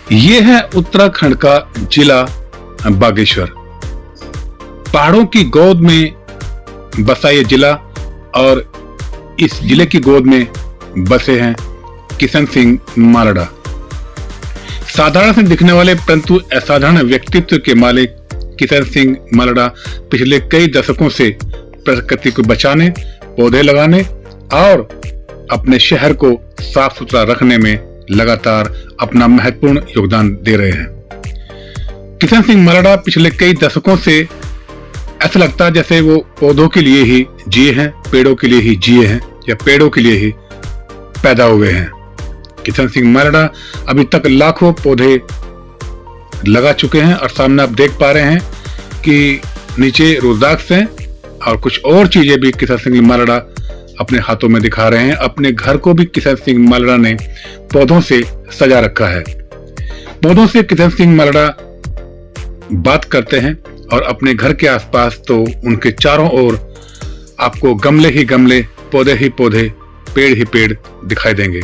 ये है उत्तराखंड का जिला बागेश्वर। पहाड़ों की गोद में बसा ये जिला और इस जिले की गोद में बसे हैं किशन सिंह मालड़ा। साधारण से दिखने वाले परंतु असाधारण व्यक्तित्व के मालिक किशन सिंह मालड़ा पिछले कई दशकों से प्रकृति को बचाने, पौधे लगाने और अपने शहर को साफ सुथरा रखने में लगातार अपना महत्वपूर्ण योगदान दे रहे हैं। किशन सिंह मालड़ा पिछले कई दशकों से ऐसा लगता है जैसे वो पौधों के लिए ही जिए हैं, पेड़ों के लिए ही जिए हैं या पेड़ों के लिए ही पैदा हुए हैं। किशन सिंह मालड़ा अभी तक लाखों पौधे लगा चुके हैं और सामने आप देख पा रहे हैं कि नीचे रोजदाक्स हैं और कुछ और चीजें भी किशन सिंह मालड़ा अपने हाथों में दिखा रहे हैं। अपने घर को भी किशन सिंह मालड़ा ने पौधों से सजा रखा है। पौधों से किशन सिंह मालड़ा बात करते हैं और अपने घर के आसपास तो उनके चारों ओर आपको गमले ही गमले, पौधे ही पौधे, पेड़ ही पेड़ दिखाई देंगे।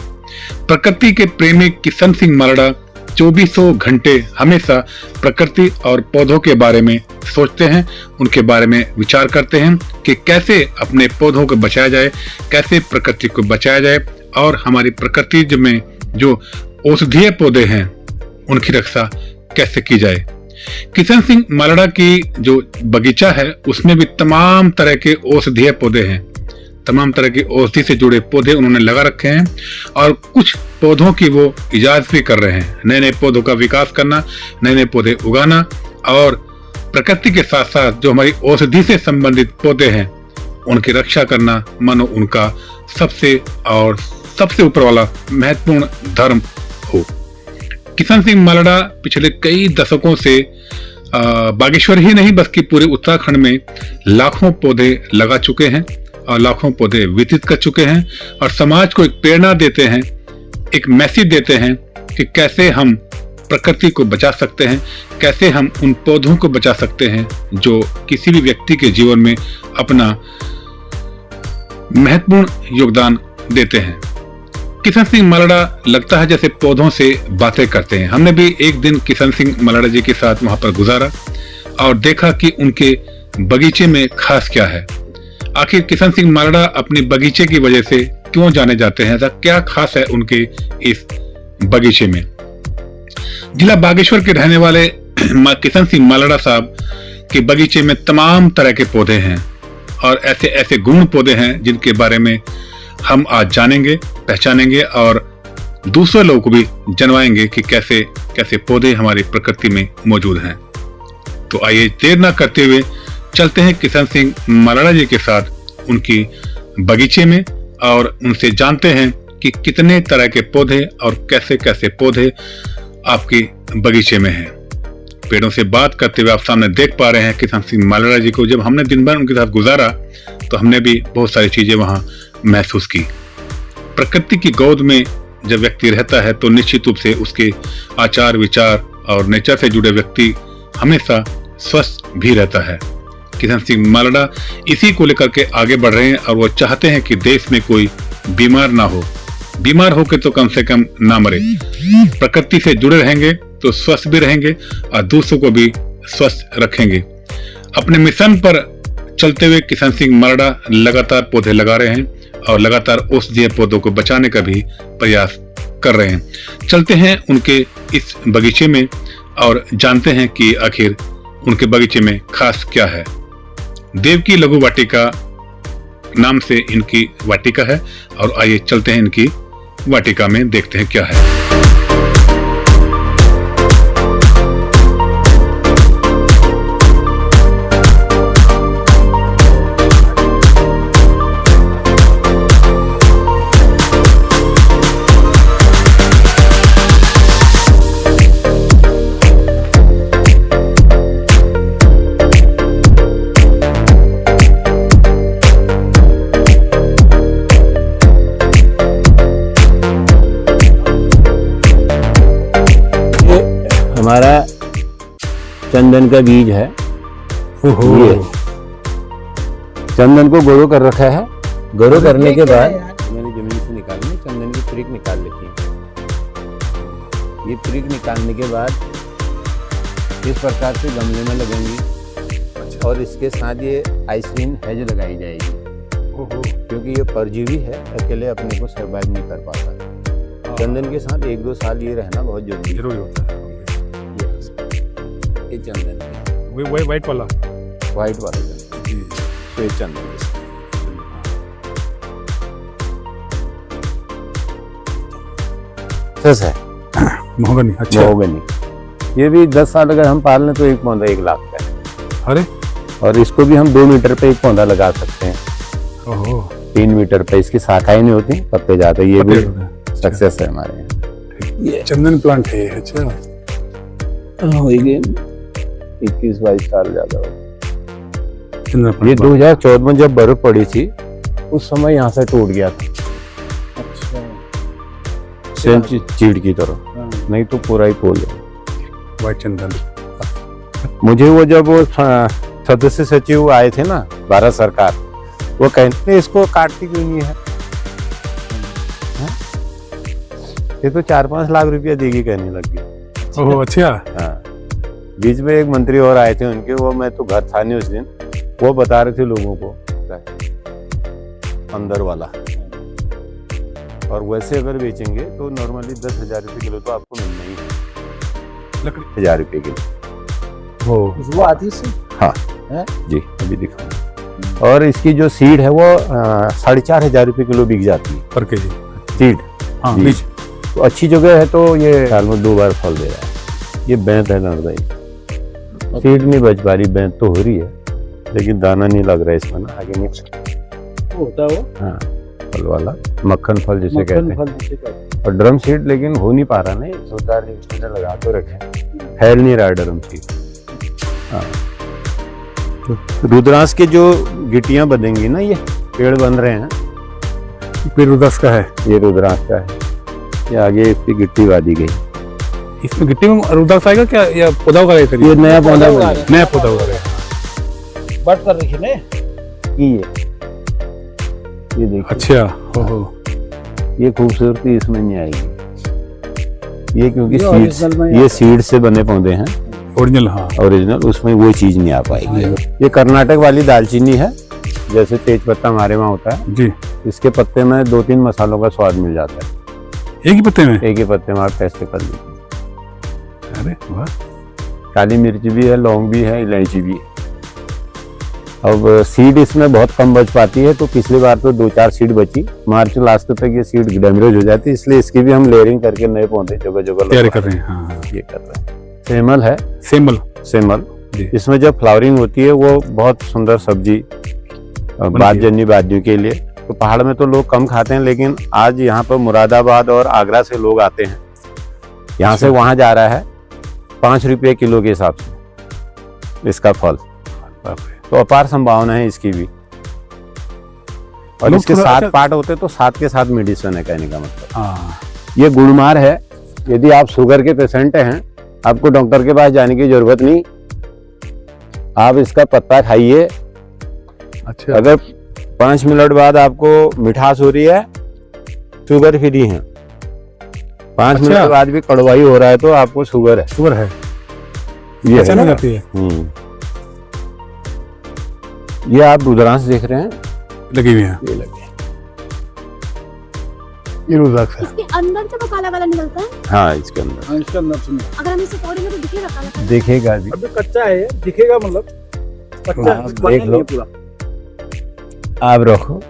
प्रकृति के प्रेमी किशन सिंह मालड़ा 2400 घंटे हमेशा प्रकृति और पौधों के बारे में सोचते हैं, उनके बारे में विचार करते हैं कि कैसे अपने पौधों को बचाया जाए, कैसे प्रकृति को बचाया जाए और हमारी प्रकृति में जो औषधीय पौधे हैं उनकी रक्षा कैसे की जाए। किशन सिंह मालड़ा की जो बगीचा है उसमें भी तमाम तरह के औषधीय पौधे हैं, तमाम तरह की औषधि से जुड़े पौधे उन्होंने लगा रखे हैं और कुछ पौधों की वो इजाजत भी कर रहे हैं। नए नए पौधों का विकास करना, नए नए पौधे उगाना और प्रकृति के साथ साथ जो हमारी औषधि से संबंधित पौधे हैं उनकी रक्षा करना मानो उनका सबसे ऊपर वाला महत्वपूर्ण धर्म हो। किशन सिंह मालड़ा पिछले कई दशकों से बागेश्वर ही नहीं बल्कि पूरे उत्तराखंड में लाखों पौधे लगा चुके हैं और लाखों पौधे वितरित कर चुके हैं और समाज को एक प्रेरणा देते हैं, एक मैसेज देते हैं कि कैसे हम प्रकृति को बचा सकते हैं, कैसे हम उन पौधों को बचा सकते हैं जो किसी भी व्यक्ति के जीवन में अपना महत्वपूर्ण योगदान देते हैं। किशन सिंह मालड़ा लगता है जैसे पौधों से बातें करते हैं। हमने भी एक दिन किशन सिंह मालड़ा जी के साथ वहां पर गुजारा और देखा कि उनके बगीचे में खास क्या है। आखिर किशन सिंह मालड़ा अपने बगीचे की वजह से क्यों जाने जाते हैं, ऐसा क्या खास है उनके इस बगीचे में। जिला बागेश्वर के रहने वाले किशन सिंह मालड़ा साहब के बगीचे में तमाम तरह के पौधे हैं और ऐसे ऐसे गुण पौधे हैं जिनके बारे में हम आज जानेंगे, पहचानेंगे और दूसरे लोगों को भी जानवाएंगे कि कैसे कैसे पौधे हमारी प्रकृति में मौजूद हैं। तो आइए देर ना करते हुए चलते हैं किशन सिंह मालड़ा जी के साथ उनकी बगीचे में और उनसे जानते हैं कि कितने तरह के पौधे और कैसे कैसे पौधे आपकी बगीचे में हैं। पेड़ों से बात करते हुए आप सामने देख पा रहे हैं किशन सिंह मालड़ा जी को। जब हमने दिन भर उनके साथ गुजारा तो हमने भी बहुत सारी चीजें वहां महसूस की। प्रकृति की गोद में जब व्यक्ति रहता है तो निश्चित रूप से उसके आचार विचार और नेचर से जुड़े व्यक्ति हमेशा स्वस्थ भी रहता है। किशन सिंह मालड़ा इसी को लेकर के आगे बढ़ रहे हैं और वो चाहते हैं कि देश में कोई बीमार ना हो, बीमार होकर तो कम से कम ना मरे। प्रकृति से जुड़े रहेंगे तो स्वस्थ भी रहेंगे और दूसरों को भी स्वस्थ रखेंगे। अपने मिशन पर चलते हुए किशन सिंह मालड़ा लगातार पौधे लगा रहे हैं और लगातार औषधीय पौधों को बचाने का भी प्रयास कर रहे हैं। चलते हैं उनके इस बगीचे में और जानते हैं कि आखिर उनके बगीचे में खास क्या है। देवकी लघु वाटिका नाम से इनकी वाटिका है और आइए चलते हैं इनकी वाटिका में, देखते हैं क्या है। हमारा चंदन का बीज है। ये चंदन को गोरो कर रखा है। गोरो करने के बाद मैंने जमीन से निकाली, चंदन की फ्रिक निकाल रखी है। ये अंकुरित निकालने के बाद इस प्रकार से गमले में लगेंगी और इसके साथ ये आइसक्रीम हेज लगाई जाएगी क्योंकि ये परजीवी है, अकेले अपने को सर्वाइव नहीं कर पाता। चंदन के साथ 1-2 साल ये रहना बहुत जरूरी होता है। ये चंदन है, वो वाइट वाला चंदन, श्वेत चंदन। है महोगनी। अच्छा, महोगनी ये भी 10 साल अगर हम पाल लें तो एक पौधा 1 लाख का है। अरे, और इसको भी हम 2 मीटर पे एक पौधा लगा सकते हैं। ओहो, 3 मीटर पे इसकी शाखाएं नहीं होती, पत्ते जाते, ये भी सक्सेस है हमारे यहाँ। ये चंदन प्लांट है। अच्छा, 21-22 साल ज्यादा हो। चंदन ये 2014 में जब बर्फ पड़ी थी उस समय यहाँ से टूट गया था। अच्छा, सेम चीड़ की तरह, नहीं तो पूरा ही पोल है। वाइट चंदन। मुझे वो जब वो सदस्य सचिव आए थे ना भारत सरकार, वो कहते इसको काटती क्यों नहीं है, ये तो 4-5 लाख रुपया देगी कहने लगी। ओह, अच्छा। हाँ, बीच में एक मंत्री और आए थे उनके, वो मैं तो घर था नहीं उस दिन, वो बता रहे थे लोगों को अंदर वाला, और वैसे अगर बेचेंगे तो नॉर्मली 10,000 रुपये किलो तो आपको मिलना ही है। लकड़ी 1000 रुपये किलो वो आती है। हाँ जी, अभी दिखाऊँ। और इसकी जो सीड है वो 4,500 रुपये किलो बिक जाती है पर केजी सीड। हाँ, बीज तो अच्छी जगह है तो ये साल में 2 बार फल दे रहा है। ये बैंत है नर्दाई, सीड नहीं बच पा रही, बैंत तो हो रही है लेकिन दाना नहीं लग रहा है इसमें ना, आगे मिक्स होता है वो। हाँ, फल वाला मक्खन फल जिसे कहते हैं। और ड्रम सीड लेकिन हो नहीं पा रहा ना, 2-4 दिन लगा तो रखे, फैल नहीं रहा ड्रम सीड। हाँ, रुद्राक्ष के जो गिट्टियां बनेंगी ना, ये पेड़ बन रहे हैं, फिर रुद्राक्ष का है, ये रुद्राक्ष का है। ये आगे इसकी गिट्टी बांधी गई, इसमें गिट्टी में रुद्राक्ष आएगा क्या, या पौधा उगा रहेगा? ये नया पौधा नया पौधा उगा रहेगा। बट कर रही है ये देखिए। अच्छा, हो ये खूबसूरती इसमें नहीं आएगी, ये क्योंकि ये ये सीड से बने पौधे हैं ओरिजिनल। हाँ, ओरिजिनल, उसमें वो चीज नहीं आ पाएगी। ये कर्नाटक वाली दालचीनी है, जैसे तेज पत्ता हमारे वहाँ होता है जी। इसके पत्ते में 2-3 मसालों का स्वाद मिल जाता है एक ही पत्ते में। एक ही पत्ते में आप टेस्ट कर लीजिए। अरे वाह, काली मिर्च भी है, लौंग भी है, इलायची भी है। अब सीड इसमें बहुत कम बच पाती है, तो पिछली बार तो 2-4 सीड बची, मार्च लास्ट तक ये सीड डैमेज हो जाती है, इसलिए इसकी भी हम लेयरिंग करके नए पौधे जगह तैयारी कर रहे हैं। हाँ, ये कर रहे हैं। सेमल है, सेमल जी। इसमें जब फ्लावरिंग होती है वो बहुत सुंदर सब्जी बादजन्य वादियों के लिए, तो पहाड़ में तो लोग कम खाते हैं, लेकिन आज यहाँ पर मुरादाबाद और आगरा से लोग आते हैं, यहाँ से वहाँ जा रहा है 5 रुपये किलो के हिसाब से इसका फल। तो अपार संभावना है इसकी भी। और इसके 7 पार्ट होते तो 7 के 7 मेडिसिन है कहने का मतलब। हाँ, ये गुणमार है, यदि आप शुगर के पेशेंट हैं आपको डॉक्टर के पास जाने की जरूरत नहीं, आप इसका पत्ता खाइए। अच्छा, अगर 5 मिनट बाद आपको मिठास हो रही है, शुगर फ्री है। 5 अच्छा। मिनट बाद भी कड़वाई हो रहा है तो आपको शुगर है। शुगर है, ये अच्छा है नहीं ना? जाती है। ये आप रुद्राक्ष देख रहे हैं, लगी हुई है, ये लगे ये रुद्राक्ष है। इसके अंदर से वो काला काला निकलता है। हाँ, इसके अंदर इसके अंदर से अगर हम इसे तोड़ेंगे तो दिखेगा काला काला। देखेगा भी। अभी कच्चा है, दिखेगा मतलब कच्चा हाँ, बना देख नहीं लो। है पूरा। आप रखो,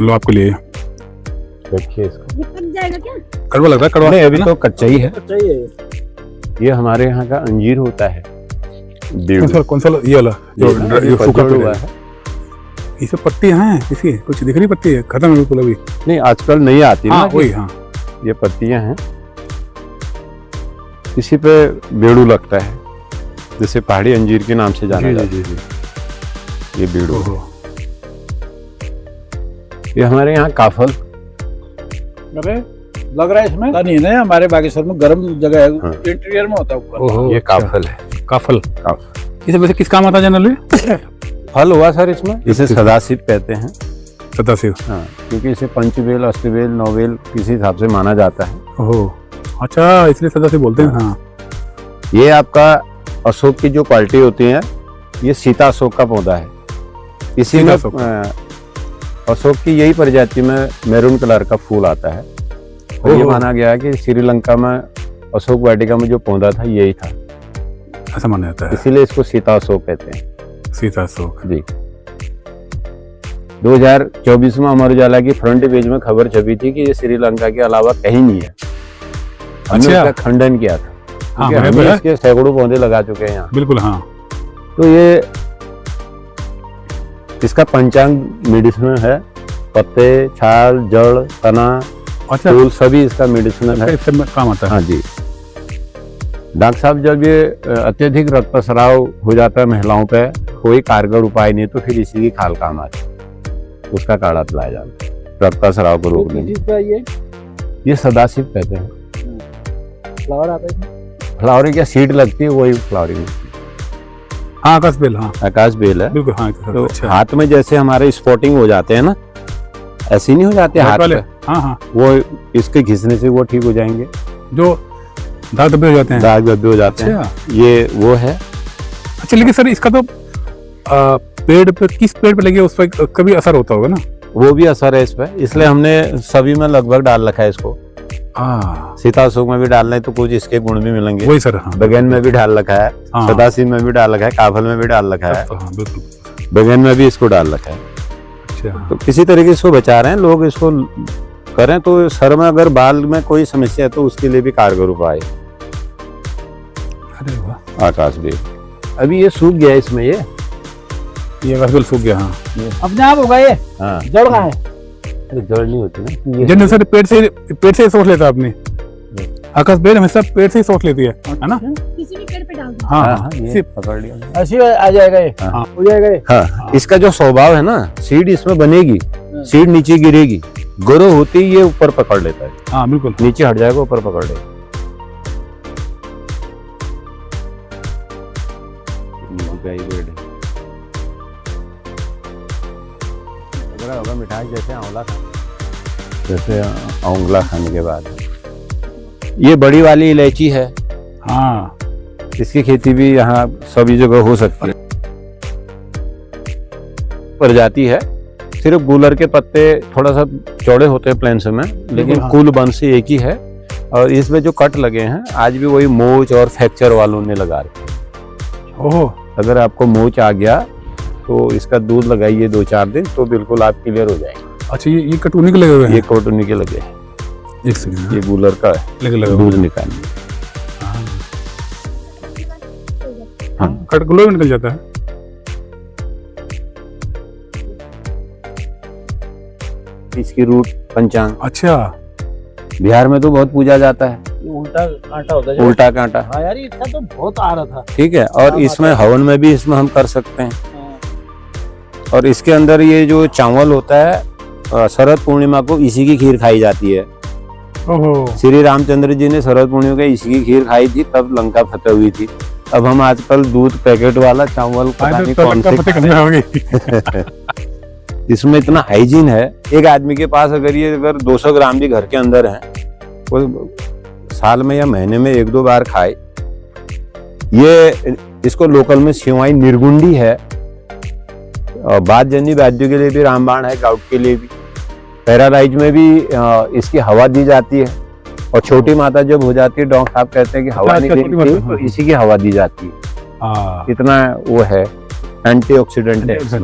लो आपके लिए। रखिए इसको। ये पक जाएगा क्या? कड़वा लग रहा है, कड़वा नहीं, अभी तो कच्चा ही है। कच्चा ही है ये हमारे यहाँ का अंजीर होता है, कौन सा ये वाला जो सूखा हुआ हुआ है। इसमें पत्ती हैं, इसकी कुछ दिख रही पत्ती है, खत्म है बिल्कुल अभी। नहीं, आजकल नहीं आती ना हाँ, वही। हाँ, ये पत्तियां हैं, इसी पे बेड़ू लगता है, जिसे पहाड़ी अंजीर के नाम से जाना जाता है। ये बेड़ू, ये हमारे यहाँ काफल। अरे लग रहा है इसमें नहीं है ना, हमारे बागेश्वर में गर्म जगह है, हाँ। इंटीरियर में होता है ऊपर। ये काफल है। काफल। काफल इसे वैसे किस काम आता है जनरली? फल हुआ सर इसमें, इसे सदाशिव कहते हैं। सदाशिव। हाँ, क्योंकि इसे पंचबेल, अष्टबेल, नौबेल किसी हिसाब से माना जाता है। ओहो, अच्छा, इसलिए सदा से बोलते हैं। हाँ, ये आपका अशोक की जो क्वालिटी होती है, ये सीता अशोक का पौधा है। इसी सीता में अशोक। अशोक की यही प्रजाति में मैरून कलर का फूल आता है। और ये ओहो। माना गया है कि श्रीलंका में अशोक वाटिका में जो पौधा था यही था, ऐसा माना जाता है। इसीलिए इसको सीता अशोक कहते हैं सीता अशोक। जी। 2024 में अमर उजाला की फ्रंट पेज में खबर छपी थी कि ये श्रीलंका के अलावा कहीं नहीं है। हमने अच्छा। उसका खंडन किया था, हाँ, क्योंकि बराबर हमने है। इसके सैकड़ों पौधे लगा चुके हैं यहाँ। बिल्कुल, हाँ। तो ये इसका पंचांग मेडिसिनल है, पत्ते, छाल, जड़, तना, अच्छा, फूल सभी इसका मेडिसिनल है। इससे काम आता है। हाँ जी। डॉक्टर साहब, जब ये अत्यधिक रक्तस्राव हो जाता है महिलाओं पे, कोई कारगर उपाय नहीं तो फिर इसी की खाल काम आती है, उसका काढ़ा पिलाया जाता है रक्तस्राव को रोकने में। चीज का ये सदाशिव कहते हैं। फ्लावर आता है। फ्लावरिंग या सीड लगती है, वही फ्लावरिंग। हाँ, आकाश बेल। हाँ, आकाश बेल है। बिल्कुल, हाँ। तो अच्छा, हाथ में जैसे हमारे स्पॉटिंग हो जाते हैं ना, ऐसे नहीं हो जाते हाथ वाले। पे, हाँ, हाँ, वो इसके घिसने से वो ठीक हो जाएंगे। जो दाग धब्बे हो जाते हैं। दाग धब्बे हो जाते हैं, अच्छा, ये वो है। अच्छा, लेकिन सर इसका तो पेड़ पे, किस पेड़ पे लगे उस पर कभी असर होता होगा ना? वो भी असर है इस पे, इसलिए हमने सभी में लगभग डाल रखा है इसको। हाँ, सीता अशोक में भी डालना है तो कुछ इसके गुण भी मिलेंगे। वही सर। हाँ, बगैन में भी डाल रखा है, हाँ, सदाशिव में भी डाल रखा है, काफल में भी डाल रखा है, हाँ, बिल्कुल। बगैन में भी इसको डाल रखा है। अच्छा, तो किसी तरीके से इसको बचा रहे हैं लोग, इसको करें तो सर में अगर बाल में कोई समस्या है तो उसके लिए भी कारगर उपाय है। अरे वाह, आकाश भी अभी ये सूख गया इसमें, ये ये आकाश बेल सूख गया। हाँ, अपने आप होगा ये। हाँ जड़ कहाँ है? जड़ नहीं होती ना ये। जनरल सर पेट से ही सोच लेता है आपने। आकाश बेल हमेशा पेट से ही सोच लेती है ना? किसी भी पेड़ पे डाल दो। हाँ, हाँ, हाँ, हाँ, ये सिर्फ- पकड़ लिया। ऐसे ही आ जाएगा ये। हाँ। हो जाएगा ये। हाँ, इसका जो स्वभाव है ना, सीड इसमें बनेगी, सीड नीचे गिरेगी, ग्रो होती ही ये ऊपर पकड़ लेता है, हाँ, बिल्कुल। नीचे हट जाएगा, ऊपर पकड़ लेगा। होगा मिठाई जैसे आंवला खा, जैसे आंवला खाने के बाद। ये बड़ी वाली इलायची है, हाँ, इसकी खेती भी यहाँ सभी जगह हो सकती है। प्रजाति है, सिर्फ गूलर के पत्ते थोड़ा सा चौड़े होते हैं प्लेन्स में, लेकिन हाँ। कुल वंश एक ही है। और इसमें जो कट लगे हैं आज भी वही मोच और फ्रैक्चर वालों ने लगा रखे। ओहो, अगर आपको मोच आ गया तो इसका दूध लगाइए 2-4 दिन तो बिल्कुल आप क्लियर हो जाएंगे। अच्छा, ये कटुनी के लगे हुए हैं। ये कोटनी के लगे हैं, एक सेकंड, ये गूलर का है, लगे हुए दूध हैं। निकालने। हाँ, कट ग्लो निकल जाता है। इसकी रूट पंचांग अच्छा, बिहार में तो बहुत पूजा जाता है, ये उल्टा कांटा होता है। उल्टा कांटा। हाँ यार, इसका तो बहुत आ रहा था। ठीक है, और हाँ, इसमें हवन में भी इसमें हम कर सकते हैं। हाँ। और इसके अंदर ये जो चावल होता है, शरद पूर्णिमा को इसी की खीर खाई जाती है। ओहो, श्री रामचंद्र जी ने शरद पूर्णिमा को इसी की खीर खाई थी, तब लंका फतेह हुई थी। अब हम आजकल दूध पैकेट वाला चावल पता नहीं कौन से पता करने होगी। इसमें इतना हाइजीन है, एक आदमी के पास अगर 200 ग्राम भी घर के अंदर है, वो साल में या महीने में 1-2 बार खाए। ये इसको लोकल में सिवाई निर्गुंडी है, और बात जन्य व्याधियों के लिए भी रामबाण है, गाउट के लिए भी। पैरालाइज में भी इसकी हवा दी जाती है, और छोटी माता जब हो जाती है, डॉक्टर साहब कहते हैं कि हवा नहीं छोटी देनी माता, चाहिए, तो इसी की हवा दी जाती है। हाँ, इतना वो है, एंटीऑक्सीडेंट है, इसमें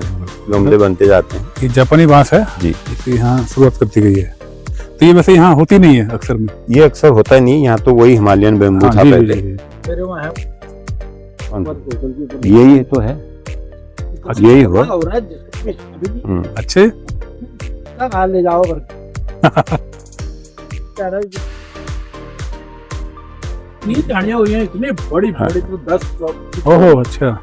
गमले बनते जाते हैं। ये जापानी बांस है जी। इसकी यहाँ शुरुआत करती गई है। तो ये वैसे यहाँ होती नहीं है अक्सर में। ये अक्सर होता ही नहीं, यहाँ तो वही हिमालयन बेम्बू हाँ, था जी, जी, पहले। जी। मेरे वहाँ है। यही तो है, यही हुआ। हो रहा है जिसमें अभी भी हम्म। अच्छे, कहाँ ले जाओ घर। क्या रहा है? ये झाड़ियाँ हुई हैं इतनी बड़ी बड़ी, तो 10 ओहो, अच्छा,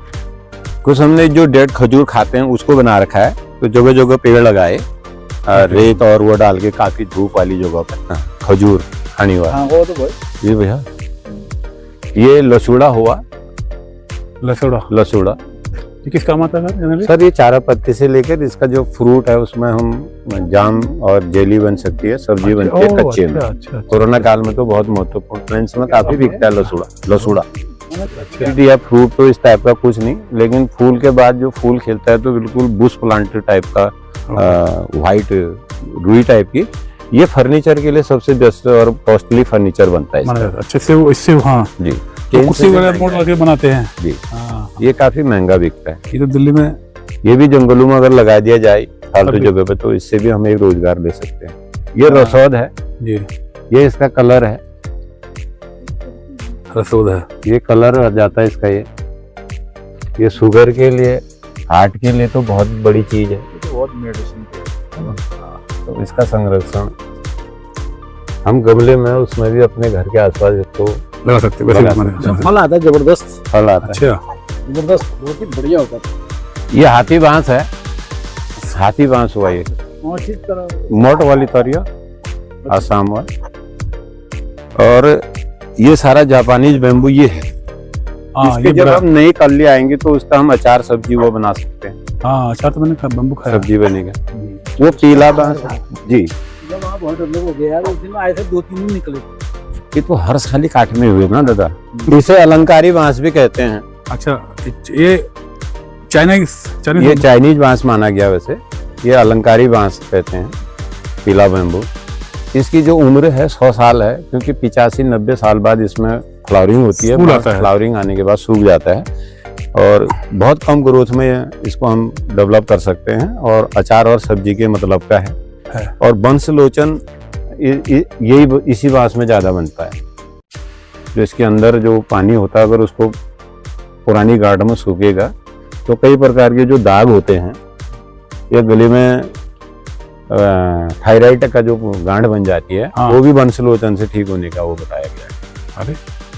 कुछ हमने जो डेड खजूर खाते हैं उसको बना रखा है, तो जगह जगह पेड़ लगाए, रेत और वो डाल के काफी धूप वाली जगह पे खजूर खाने वाला। हाँ, वो तो भाई ये भैया, ये लसूड़ा हुआ, लसोड़ा। लसूड़ा ये किस काम आता है सर जनरली? सर ये चारा पत्ती से लेकर इसका जो फ्रूट है उसमें हम जाम और जेली बन सकती है, सब्जी बनती है कच्चे में। अच्छा कोरोना काल में तो बहुत महत्वपूर्ण, फ्रेंड्स में काफी बिकता है लसूड़ा। अच्छा दिया फ्रूट तो इस टाइप का कुछ नहीं, लेकिन फूल के बाद जो फूल खिलता है तो बिल्कुल बुश प्लांट टाइप का व्हाइट रुई टाइप की, ये फर्नीचर के लिए सबसे बेस्ट और कॉस्टली फर्नीचर बनता है माना इसका। जाता है। अच्छा इससे हाँ जी तो कुर्सी वगैरह मोड़ करके बनाते हैं। जी हाँ ये काफी महंगा बिकता है। ये तो दिल्ली में ये भी जंगलों में अगर लगा दिया जाए फालतू तभी। जगह पे तो इससे भी हम एक रोजगार ले सकते हैं। ये रसौद है, जी ये इसका कलर है, रसोद है। ये कलर आ जाता है इसका। ये शुगर के लिए, हार्ट के लिए तो बहुत बड़ी चीज है। बहुत मेडिसिन तो इसका संरक्षण हम गमले में उसमें भी अपने घर के आसपास इसको लगा सकते हैं, वैसे लगा भी मैंने- सकते फल आता है जबरदस्त, फल आता है। अच्छा जबरदस्त, बहुत ही बढ़िया होता है। ये हाथी बांस है, हाथी बांस हुआ ये और इस तरह मोट वाली तोरिया आसाम वाला, और ये सारा जापानीज बैम्बू ये है। हाँ इसके ये जब बड़ा हम नई कली आएंगे तो उसका हम अचार सब्जी वो बना सकते हैं, हाँ अच्छा तो मैंने बम्बू खाया। सब्जी बनेगा। वो पीला बांस जी, जब आप बहुत लोग हो गए यार, उस दिन आए थे 2-3 दिन निकले। ये तो हर साल ही काटने हुए ना दादा। इसे अलंकारी बांस भी कहते हैं। अच्छा ये चाइनीज ये चाइनीज बांस माना गया वैसे, ये अलंकारी बांस कहते हैं, पीला बैम्बू। इसकी जो उम्र है 100 साल है, क्योंकि 85-90 साल बाद इसमें फ्लावरिंग होती है। फूल आता है। फ्लावरिंग आने के बाद सूख जाता है और बहुत कम ग्रोथ में इसको हम डेवलप कर सकते हैं, और अचार और सब्जी के मतलब का है। और बंसलोचन यही इसी बांस में ज्यादा बनता है। जो इसके अंदर जो पानी होता है, अगर उसको पुरानी गार्ड में सूखेगा तो कई प्रकार के जो दाग होते हैं या गले में थायराइड का जो गांठ बन जाती है, हाँ। वो भी बंसलोचन से ठीक होने का वो बताया गया है। अरे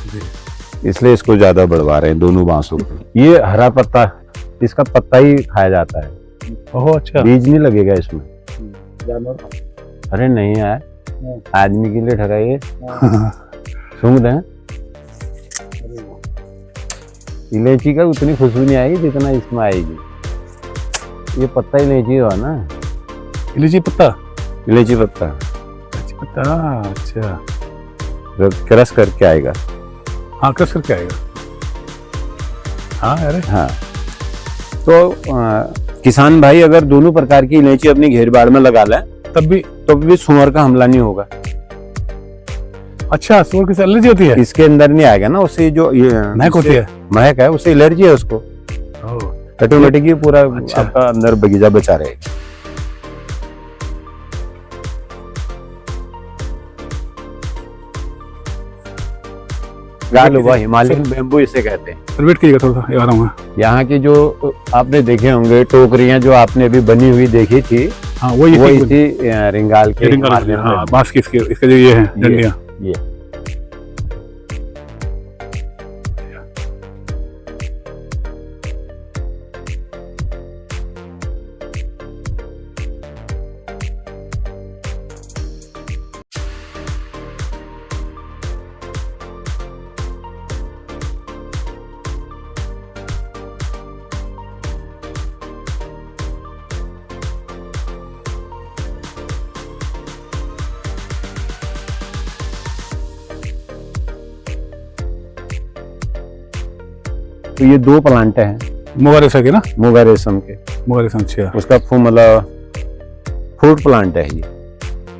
जी इसलिए इसको ज्यादा बढ़वा रहे हैं दोनों बांसों को। ये हरा पत्ता, इसका पत्ता ही खाया जाता है, ओह अच्छा बीज नहीं लगेगा इसमें। जानवर अरे नहीं यार, आदमी के लिए ठहराइए, सूंघ दें। इलायची का उतनी खुशबू नहीं आएगी जितना इसमें आएगी। ये पत्ता इलायची हुआ ना, इलायची पत्ता, इलायची पत्ता इलायची पत्ता अच्छा जब क्रश करके आएगा। हाँ क्रश करके आएगा। हाँ अरे हाँ तो किसान भाई अगर दोनों प्रकार की इलायची अपनी घेर बाड़ में लगा लें तब भी सुअर का हमला नहीं होगा। अच्छा सुअर की एलर्जी होती है, इसके अंदर नहीं आएगा ना, उससे जो महक होती है। महक है, उससे एलर्जी है उसको, ओह ऑटोमेटिकली पूरा अच्छा। आपका अंदर बगीचा बचा रहेगा। गाल हुआ हिमालयन बैम्बू इसे कहते हैं। फिर वेट करिएगा थोड़ा सा, ये आ रहा हूँ मैं। यहाँ की जो आपने देखे होंगे टोकरियां जो आपने अभी बनी हुई देखी थी, हाँ वो इसी रिंगाल के हिमालयन हाँ बैम्बू। बांस की इसके जो ये है डंडियाँ। ये तो ये 2 प्लांट हैं मोगा रेशा के ना, मोगा रेशम के। मोगा रेशम अच्छा उसका मतलब फ्रूट प्लांट है ये,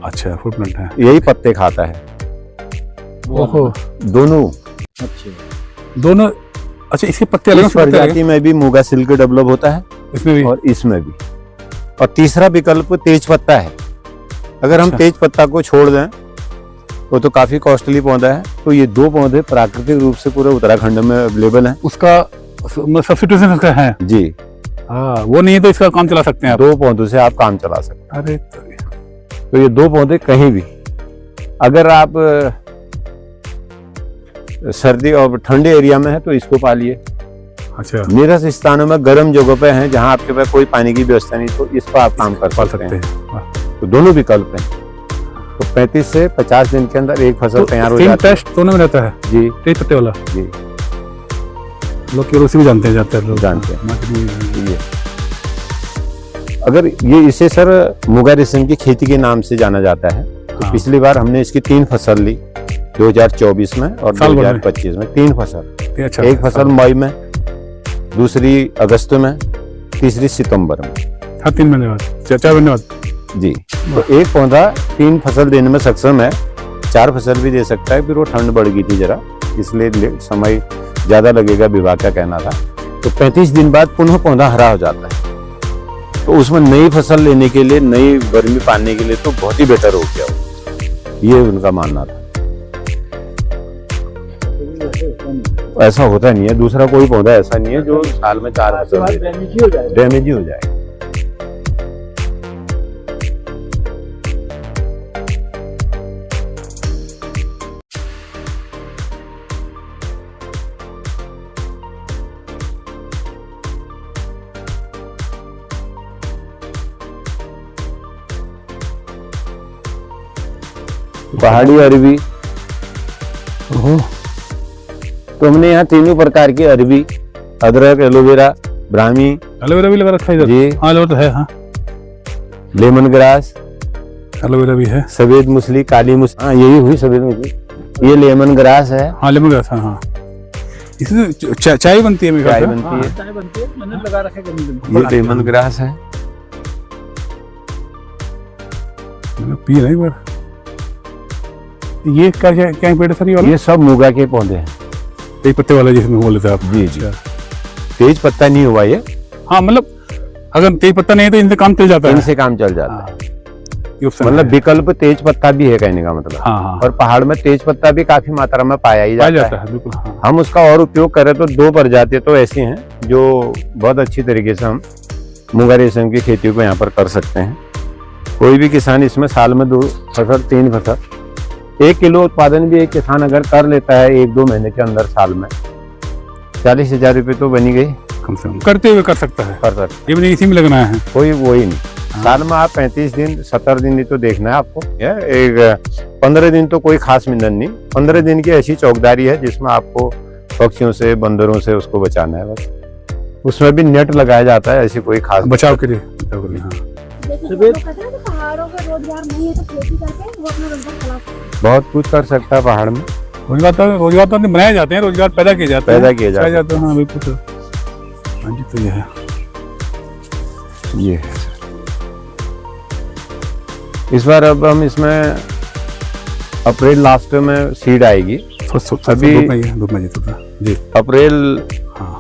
अच्छा फूड प्लांट है। यही पत्ते खाता है ओहो दोनों। अच्छे दोनों अच्छा इसके पत्ते अलग इस प्रजाति में भी मोगा सिल्क डेवलप होता है इसमें भी और इसमें भी। और तीसरा विकल्प तेज पत्ता है। अगर हम अच्छा। तेज पत्ता को छोड़ दें वो तो काफी कॉस्टली पौधा है, तो ये 2 पौधे प्राकृतिक रूप से पूरे उत्तराखंड में अवेलेबल हैं। उसका सब्स्टिट्यूशन उसका है। जी हाँ वो नहीं है तो इसका काम चला सकते हैं आप। 2 पौधों से आप काम चला सकते हैं। अरे तो ये 2 पौधे कहीं भी, अगर आप सर्दी और ठंडे एरिया में है तो इसको पालिए। अच्छा निरस स्थानों में गर्म जगहों पे हैं जहां आपके पास कोई पानी की व्यवस्था नहीं, तो इस पर आप काम कर पाल सकते सकते हैं। हैं। वाह। तो दोनों विकल्प हैं। तो 35 से 50 दिन के अंदर एक फसल तैयार हो सेम जाती है। टेस्ट दोनों में रहता है, जी तेज पत्ते वाला। जी लोग केवल उसी को जानते हैं, जाते हैं लोग जानते हैं। मार्केट में। ये अगर ये इसे सर मुगा रेशम की खेती के नाम से जाना जाता है। तो हाँ। पिछली बार हमने इसकी 3 फसल ली 2024 में और साल भर में? 2025 में 3 फसल। ये अच्छा एक है, फसल मई में, दूसरी अगस्त में, तीसरी सितंबर में। हाँ 3 महीने बाद, 4 महीने बाद। जी, तो एक पौधा 3 फसल देने में सक्षम है, 4 फसल भी दे सकता है। फिर वो ठंड बढ़ गई थी जरा, इसलिए समय ज्यादा लगेगा, विभाग का कहना था। तो 35 दिन बाद पुनः पौधा हरा हो जाता है। तो उसमें नई फसल लेने के लिए, नई गर्मी पाने के लिए तो बहुत ही बेटर हो गया वो। ये उनका मानना था। ऐसा होता नहीं है, दूसरा कोई पौधा ऐसा नहीं है जो साल में 4 फसल डैमेज ही हो जाएगा। पहाड़ी अरबी, ओहो, तो हमने यहाँ तीनों प्रकार की अरबी, अदरक, एलोवेरा, ब्राह्मी एलोवेरा भी लगा रखा है इधर। जी, हाँ एलोवेरा तो है, हाँ लेमन ग्रास, एलोवेरा भी है। सफेद मूसली, काली मूसली, हाँ यही हुई सफेद मूसली। ये लेमन ग्रास है, हाँ लेमन ग्रास, हाँ हाँ। इसमें चाय बनती है मेरे चाय ख्याल से। बनती है। चाय बनती है, मैंने लगा रखा है। ये लेमन ग्रास है। मैंने पी ना एक बार। ये क्या क्या क्या पेड़ है सर ये वाला? ये सब मुगा के पौधे हैं। तेज पत्ते वाला जिसमें बोले थे आप। जी जी, तेज पत्ता नहीं हुआ ये, हाँ मतलब अगर तेज पत्ता नहीं है तो इनसे काम चल जाता है। इनसे काम चल जाता हाँ, है। ये option मतलब है। विकल्प तेज पत्ता भी है कहने का मतलब। हाँ हाँ और पहाड़ में तेज पत्ता भी काफी मात्रा में पाया ही पाया जाता जाता है। है, बिल्कुल हाँ। हम उसका और उपयोग करें तो 2 प्रजातियां तो ऐसी हैं जो बहुत अच्छी तरीके से हम मुगा रेशम की खेती को यहाँ पर कर सकते हैं। कोई भी किसान इसमें साल में 2 फसल 3 फसल 1 किलो उत्पादन भी एक किसान अगर कर लेता है 1-2 महीने के अंदर, साल में 40,000 रुपये तो बनी गई। कम से कम करते हुए कर सकता है, कर सकते, ये भी नहीं इसी में लगना है। कोई वही नहीं। साल में आप 35 दिन 70 दिन ही तो देखना है आपको। एक 15 दिन तो कोई खास मेहनत नहीं, 15 दिन की ऐसी चौकीदारी है जिसमें आपको पक्षियों से, बंदरों से उसको बचाना है बस। उसमें भी नेट लगाया जाता है, ऐसी कोई खास बचाव के लिए, बचाव के लिए, हाँ। लेकिन लोग कहते हैं ना कि पहाड़ों पे रोजगार नहीं है तो खेती करके वो अपना रोजगार चला सकते हैं। बहुत कुछ कर सकता है पहाड़ में। रोजगार तो बनाए जाते हैं, रोजगार पैदा किए जाते हैं। पैदा किए जाते हैं। हाँ बिल्कुल। हाँ जी, तो ये है। ये है। इस बार अब हम इसमें अप्रैल लास्ट में सीड आएगी। अभी- धूप में जी, अप्रैल हाँ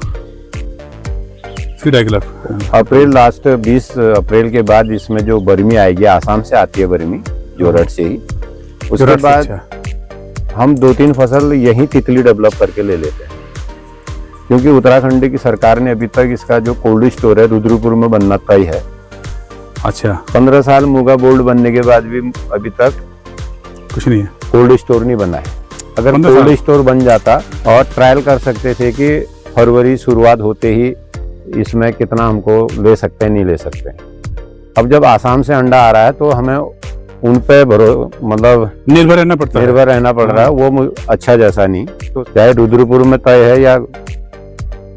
फिर अगला अप्रैल लास्ट 20 अप्रैल के बाद इसमें जो बर्मी आएगी, आसाम से आती है बर्मी, जोरहट से ही। उसके बाद हम 2-3 फसल यही तितली डेवलप करके ले लेते हैं, क्योंकि उत्तराखंड की सरकार ने अभी तक इसका जो कोल्ड स्टोर है रुद्रपुर में बनना तय है। अच्छा, 15 साल मुगा बोर्ड बनने के बाद भी अभी तक कुछ नहीं है, कोल्ड स्टोर नहीं बना है। अगर 15 कोल्ड साल? स्टोर बन जाता और ट्रायल कर सकते थे कि फरवरी शुरुआत होते ही इसमें कितना हमको ले सकते हैं, नहीं ले सकते हैं। अब जब आसाम से अंडा आ रहा है तो हमें उन पे मतलब निर्भर रहना पड़ता है। निर्भर रहना पड़ रहा है, वो अच्छा जैसा नहीं। तो चाहे रुद्रपुर में तय है या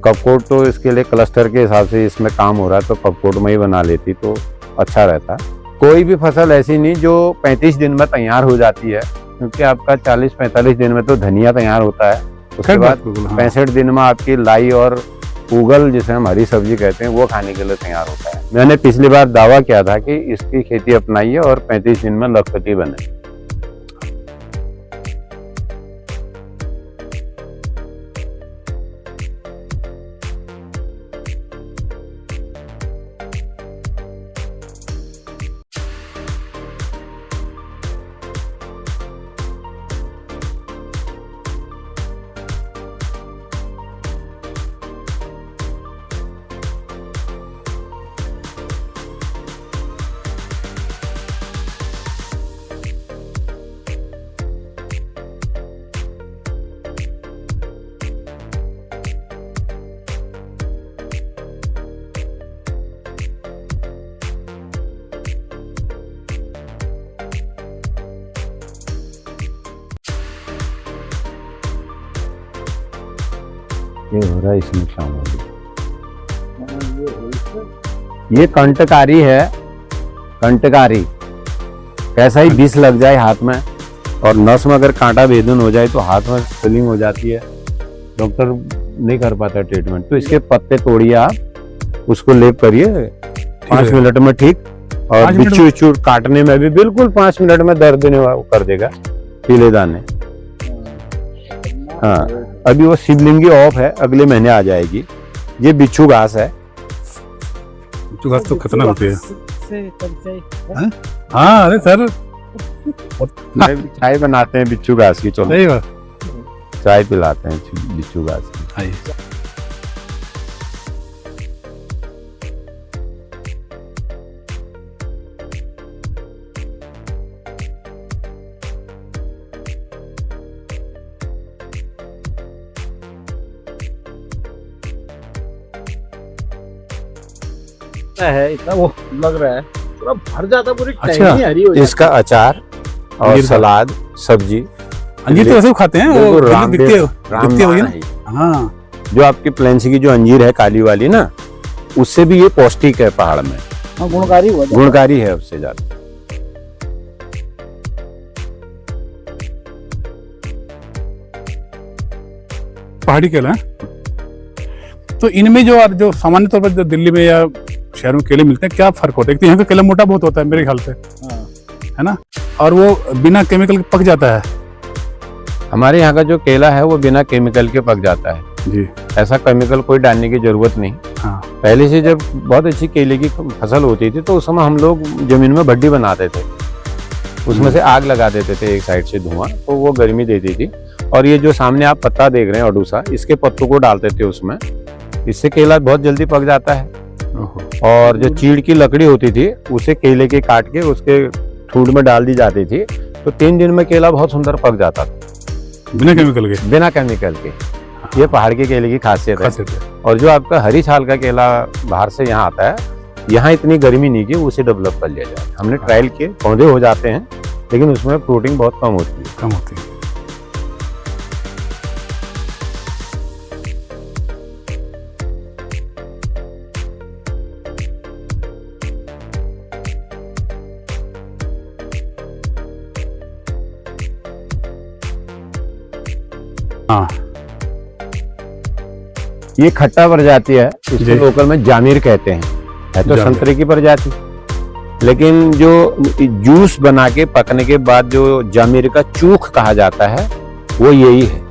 कपकोट, तो इसके लिए क्लस्टर के हिसाब से इसमें काम हो रहा है, तो कपकोट में ही बना लेती तो अच्छा रहता। कोई भी फसल ऐसी नहीं जो 35 दिन में तैयार हो जाती है, क्योंकि आपका 40-45 दिन में तो धनिया तैयार होता है। उसके बाद 65 दिन में आपकी लाई और उगल, जिसे हम हरी सब्जी कहते हैं, वो खाने के लिए तैयार होता है। मैंने पिछली बार दावा किया था कि इसकी खेती अपनाइए और 35 दिन में लखपति बने। ये हो रहा है इसमें शामिल। ये कंटकारी है, कंटकारी। कैसा ही विष लग जाए हाथ में और नस में अगर कांटा भेदन हो जाए तो हाथ में स्वेलिंग हो जाती है, डॉक्टर नहीं कर पाता ट्रीटमेंट। तो इसके पत्ते तोड़िए आप, उसको लेप करिए 5 मिनट में ठीक। और बिच्छू विच्छू काटने में भी बिल्कुल 5 मिनट में दर्द देने वाला कर देगा, पीले दाने। हाँ, अभी वो शिवलिंगी ऑफ है, अगले महीने आ जाएगी। ये बिच्छू घास है। बिच्छू घास तो खतरनाक होती है। हाँ अरे सर चाय बनाते हैं बिच्छू घास की, चलो सही बात। चाय पिलाते हैं बिच्छू घास की। आइए। है इतना वो लग रहा है, पूरा भर जाता, पूरी अच्छा, टहनी हरी हो जाती। इसका अचार और अंजीर का। सलाद, सब्जी। अंजीर तो वैसे भी खाते हैं, वो बिल्कुल दिखती है वही ना। है। हाँ जो आपकी प्लेन्सी की जो अंजीर है काली वाली ना, उससे भी ये पौष्टिक है पहाड़ में, हाँ, गुणकारी हुआ था। गुणकारी है उससे ज्यादा। पहाड़ी केला है। तो इनमें जो सामान्य तौर पर जो दिल्ली में या शहरों में केले मिलते हैं, क्या फर्क होता है? एक तो यहाँ का केला मोटा बहुत होता है मेरे ख्याल से, हाँ। है ना, और वो बिना केमिकल के पक जाता है। हमारे यहाँ का जो केला है वो बिना केमिकल के पक जाता है जी। ऐसा केमिकल कोई डालने की जरूरत नहीं। हाँ। पहले से जब बहुत अच्छी केले की फसल होती थी तो उस समय हम लोग जमीन में भट्टी बनाते थे, उसमें से आग लगा देते थे एक साइड से धुआं, तो वो गर्मी देती थी। और ये जो सामने आप पत्ता देख रहे हैं अडूसा, इसके पत्तों को डालते थे उसमें, इससे केला बहुत जल्दी पक जाता है। और जो चीड़ की लकड़ी होती थी उसे केले के काट के उसके ठूड में डाल दी जाती थी, तो 3 दिन में केला बहुत सुंदर पक जाता था बिना केमिकल के। बिना केमिकल के। ये पहाड़ के केले की खासियत है। और जो आपका हरी छाल का केला बाहर से यहाँ आता है, यहाँ इतनी गर्मी नहीं की उसे डेवलप कर लिया जाए। हमने ट्रायल किए, पौधे हो जाते हैं लेकिन उसमें प्रोटीन बहुत कम होती है। कम होती है। हाँ, ये खट्टा प्रजाति है, जी। इसको लोकल में जामिर कहते हैं। है तो जामिर। संतरे की प्रजाति, लेकिन जो जूस बना के पकने के बाद जो जामिर का चूख कहा जाता है वो यही है।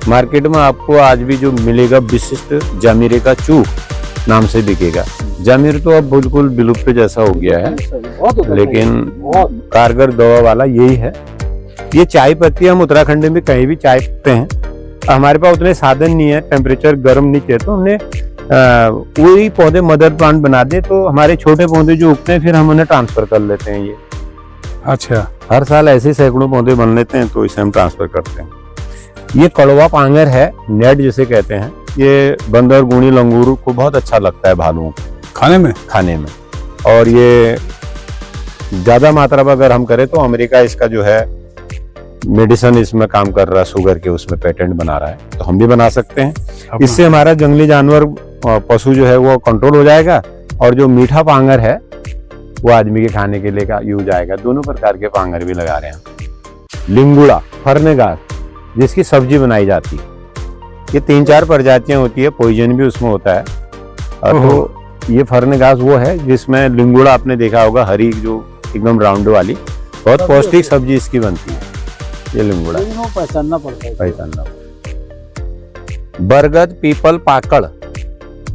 मार्केट में आपको आज भी जो मिलेगा विशिष्ट जामिर का चूख नाम से बिकेगा। जामिर तो अब बिल्कुल विलुप्त जैसा हो गया है, बहुत होता है, लेकिन बहुत। कारगर दवा वाला यही है। ये चाय पत्ती हम उत्तराखंड में कहीं भी चाय पीते हैं, हमारे पास उतने साधन नहीं है, टेम्परेचर गर्म नहीं चाहिए, तो हमने वही पौधे मदर प्लांट बना दे, तो हमारे छोटे पौधे जो उगते हैं फिर हम उन्हें ट्रांसफर कर लेते हैं। ये अच्छा, हर साल ऐसे सैकड़ों पौधे बन लेते हैं, तो इसे हम ट्रांसफर करते हैं। ये कड़वा पांगर है, नेट जिसे कहते हैं। ये बंदर, गुणी, लंगूर को बहुत अच्छा लगता है भालुओं को खाने में। और ये ज्यादा मात्रा में अगर हम करें तो अमेरिका इसका जो है मेडिसिन इसमें काम कर रहा है, शुगर के उसमें पेटेंट बना रहा है, तो हम भी बना सकते हैं। इससे हमारा जंगली जानवर पशु जो है वो कंट्रोल हो जाएगा, और जो मीठा पांगर है वो आदमी के खाने के लिए का यूज आएगा। दोनों प्रकार के पांगर भी लगा रहे हैं। लिंगुड़ा, फर्नेगास, जिसकी सब्जी बनाई जाती है। ये 3-4 प्रजातियां होती है, पॉइजन भी उसमें होता है। और तो ये फर्नेगास वो है जिसमें लिंगुड़ा आपने देखा होगा, हरी जो एकदम राउंड वाली, बहुत पौष्टिक सब्जी इसकी बनती है। ये लिंगुड़ा पहचानना पड़ता है। पहचानना। बरगद, पीपल, पाकड़।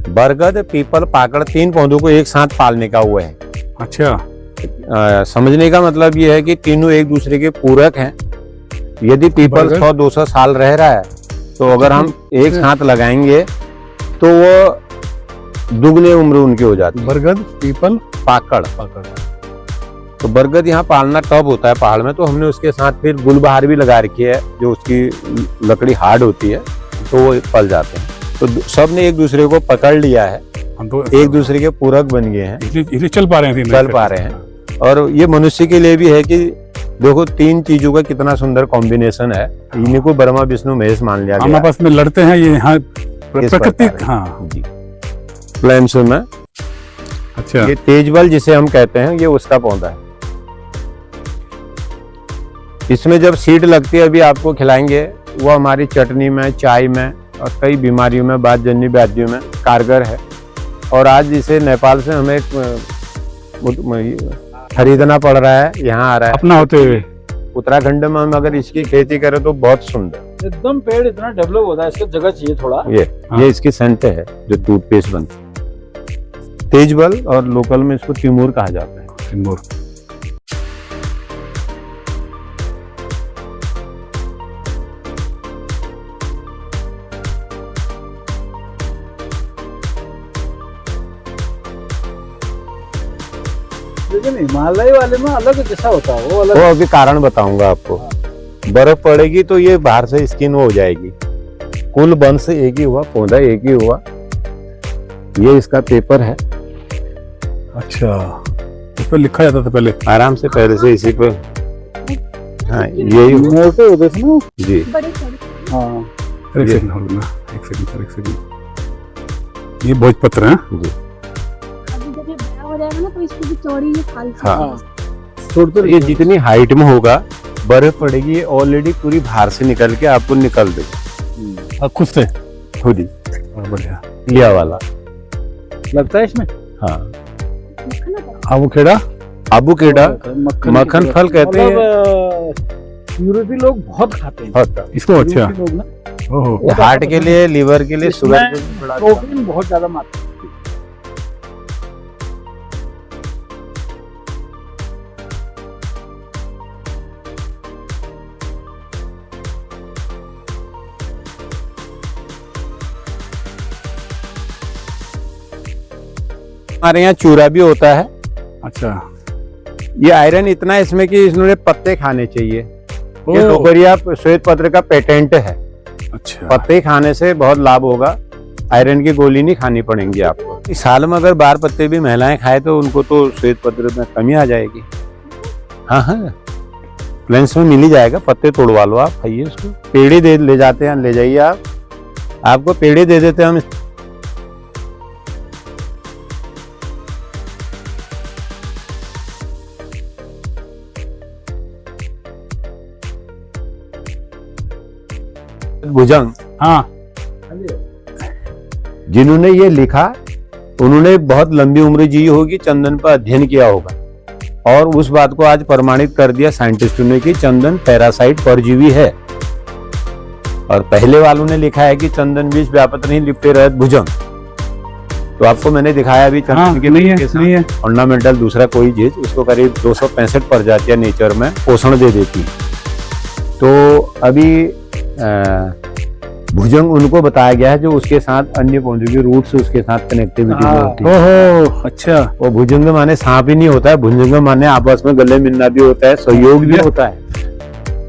बरगद, पीपल, पाकड़ 3 पौधों को एक साथ पालने का हुआ है। अच्छा, समझने का मतलब ये है कि तीनों एक दूसरे के पूरक हैं। यदि पीपल 100-200 साल रह रहा है, तो अगर हम एक साथ लगाएंगे तो वो दुगने उम्र उनकी हो जाती है। बरगद, पीपल, पाकड़। तो बरगद यहाँ पालना टफ होता है पहाड़ में, तो हमने उसके साथ फिर गुलबहार भी लगा रखी है, जो उसकी लकड़ी हार्ड होती है, तो वो पल जाते हैं। तो सब ने एक दूसरे को पकड़ लिया है, हम तो एक दूसरे के पूरक बन गए हैं, इसलिए चल पा रहे हैं। चल पा रहे हैं। और ये मनुष्य के लिए भी है कि देखो 3 चीजों का कितना सुंदर कॉम्बिनेशन है। इन्हीं को ब्रह्मा, विष्णु, महेश मान लिया हम गया। आपस में लड़ते हैं, ये यहाँ इस प्राकृतिक, प्रकार है। हाँ जी प्लेन्स में अच्छा ये तेजबल जिसे हम कहते हैं ये उसका पौधा है। इसमें जब सीड लगती है, अभी आपको खिलाएंगे, वो हमारी चटनी में, चाय में और कई बीमारियों में, बातजन्य व्याधियों में कारगर है। और आज इसे नेपाल से हमें खरीदना पड़ रहा है, यहाँ आ रहा है अपना होते हुए। उत्तराखंड में। हम अगर इसकी खेती करें तो बहुत सुंदर। एकदम पेड़ इतना डेवलप होता है, इसको जगह चाहिए थोड़ा। ये इसकी सेंट है जो टूथपेस्ट बनती है। तेजबल और लोकल में इसको तिमूर कहा जाता है। तिमूर। लेकिन हिमालय वाले में अलग जैसा होता है, वो अलग। वो अभी कारण बताऊंगा आपको। बर्फ पड़ेगी तो ये बाहर से स्किन हो जाएगी। कुल वंश एक ही हुआ, पौधा एक ही हुआ। ये इसका पेपर है। अच्छा, इस पर लिखा जाता था पहले। आराम से पहले से इसी पे। हाँ यही मोटे होते थे ना। जी। बड़े सारे। हाँ एक सेकंड होल्ड ना, एक सेकंड। ये भोजपत्र है। जी अभी जब ये बड़ा हो जाएगा ना तो इसकी भी चौड़ी ये खाल सी हाँ। होगी। छोड़ते ये जितनी हाइट में होगा, बर्फ पड़ेगी, ये ऑलरेडी पूरी बाहर से निकल के आपको निकल देगी और खुद से। खुद ही। बढ़िया। लिया वाला। लगता है इसमें। हाँ मक्खन आता है। आबू खेड़ा। आबू केडा मक्खन की फल कहते हैं। यूरोपी लोग बहुत खाते हैं होता इसको। अच्छा यूरोपी लोग ना, ओहो। हार्ट के लिए, लीवर के लिए, शुगर के लिए बड़ा अच्छा। प्रोटीन बहुत ज्यादा मात्रा में। हमारे यहाँ चूरा भी होता है। अच्छा ये आयरन इतना है इसमें कि इन्होंने पत्ते खाने चाहिए। ये ओह, डोकरिया श्वेत पत्र का पेटेंट है। अच्छा पत्ते खाने से बहुत लाभ होगा। आयरन की गोली नहीं खानी पड़ेंगी आपको। इस साल में अगर 12 पत्ते भी महिलाएं खाए तो उनको तो श्वेत पत्र में कमी आ जाएगी। हाँ हाँ प्लेन्स में मिल ही जाएगा। पत्ते तोड़वा लो, आप खाइए उसको। पेड़े दे ले जाते हैं, ले जाइए आप। आपको पेड़े दे देते हैं हम। भुजंग, हाँ जिन्होंने ये लिखा उन्होंने बहुत लंबी उम्र जी होगी, चंदन पर अध्ययन किया होगा और उस बात को आज प्रमाणित कर दिया साइंटिस्टों ने कि चंदन पैरासाइट परजीवी है। और पहले वालों ने लिखा है कि चंदन विष व्यापत नहीं लिपटे रहत भुजंग। तो आपको मैंने दिखाया अभी चंदन हाँ, के नहीं है, के साथ नहीं है। ऑर्नामेंटल दूसरा कोई चीज, उसको करीब 265 प्रजातियां नेचर में पोषण दे देती है। तो अभी भुजंग उनको बताया गया है जो उसके साथ अन्य पौधों की रूट से उसके साथ कनेक्टिविटी हाँ। होती है। ओहो अच्छा। और भुजंग माने सांप ही नहीं होता है। भुजंग माने आपस में गले मिलना भी होता है, सहयोग भी होता है।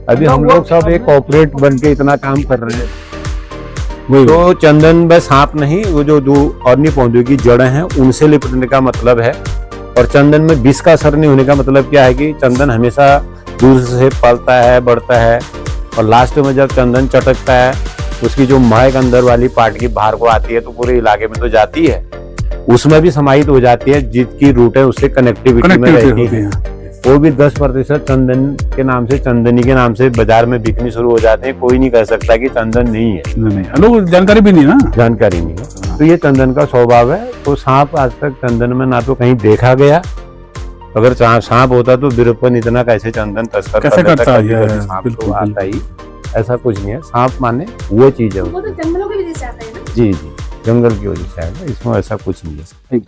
अभी हम लोग सब एक कॉर्पोरेट बन के इतना काम कर रहे हैं। वही तो चंदन बस सांप नहीं, वो जो दो अन्य पौधों की जड़ें हैं उनसे लिपटने का मतलब है। और चंदन में विष का असर नहीं होने का मतलब क्या है कि चंदन हमेशा दूर से पलता है, बढ़ता है और लास्ट में जब चंदन चटकता है उसकी जो महक अंदर वाली पार्ट की बाहर को आती है तो पूरे इलाके में तो जाती है, उसमें भी समाहित हो जाती है। जिसकी रूट है उससे कनेक्टिविटी में रहती है। वो भी 10% चंदन के नाम से, चंदनी के नाम से बाजार में बिकनी शुरू हो जाते हैं। कोई नहीं कह सकता कि चंदन नहीं है। नहीं, लोग जानकारी भी नहीं ना। जानकारी नहीं है। तो ये चंदन का स्वभाव है। तो सांप आज तक चंदन में ना तो कहीं देखा गया। अगर सांप होता तो विरूपन इतना कैसे चंदन तस्कर कैसे करता है? सांप बिल्कुल, तो आता ही। ऐसा कुछ नहीं है। सांप माने वो चीज है। वो तो जंगलों की वजह से आता है ना। जी जी, जंगल की वजह से आएगा, इसमें ऐसा कुछ नहीं है।